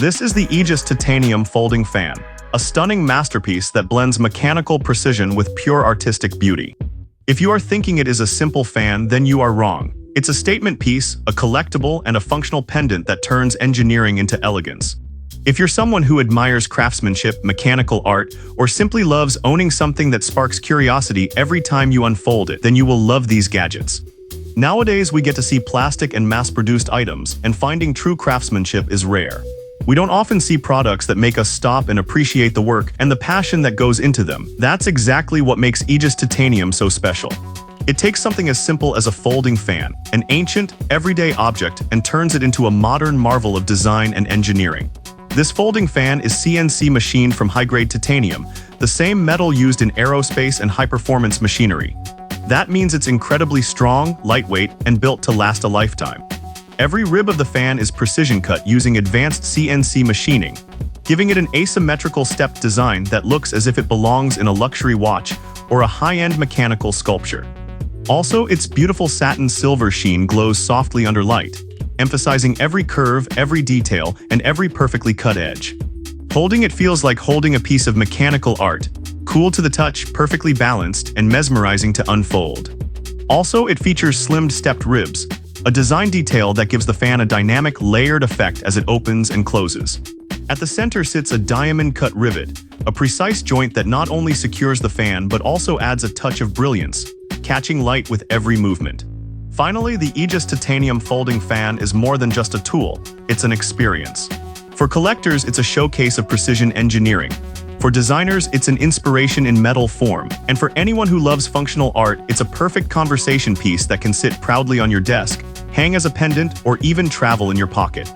This is the Aegis Titanium Folding Fan, a stunning masterpiece that blends mechanical precision with pure artistic beauty. If you are thinking it is a simple fan, then you are wrong. It's a statement piece, a collectible, and a functional pendant that turns engineering into elegance. If you're someone who admires craftsmanship, mechanical art, or simply loves owning something that sparks curiosity every time you unfold it, then you will love these gadgets. Nowadays, we get to see plastic and mass-produced items, and finding true craftsmanship is rare. We don't often see products that make us stop and appreciate the work and the passion that goes into them. That's exactly what makes Aegis Titanium so special. It takes something as simple as a folding fan, an ancient, everyday object, and turns it into a modern marvel of design and engineering. This folding fan is CNC machined from high-grade titanium, the same metal used in aerospace and high-performance machinery. That means it's incredibly strong, lightweight, and built to last a lifetime. Every rib of the fan is precision cut using advanced CNC machining, giving it an asymmetrical stepped design that looks as if it belongs in a luxury watch or a high-end mechanical sculpture. Also, its beautiful satin silver sheen glows softly under light, emphasizing every curve, every detail, and every perfectly cut edge. Holding it feels like holding a piece of mechanical art, cool to the touch, perfectly balanced, and mesmerizing to unfold. Also, it features slimmed stepped ribs, a design detail that gives the fan a dynamic, layered effect as it opens and closes. At the center sits a diamond-cut rivet, a precise joint that not only secures the fan but also adds a touch of brilliance, catching light with every movement. Finally, the Aegis Titanium Folding Fan is more than just a tool, it's an experience. For collectors, it's a showcase of precision engineering. For designers, it's an inspiration in metal form. And for anyone who loves functional art, it's a perfect conversation piece that can sit proudly on your desk, hang as a pendant, or even travel in your pocket.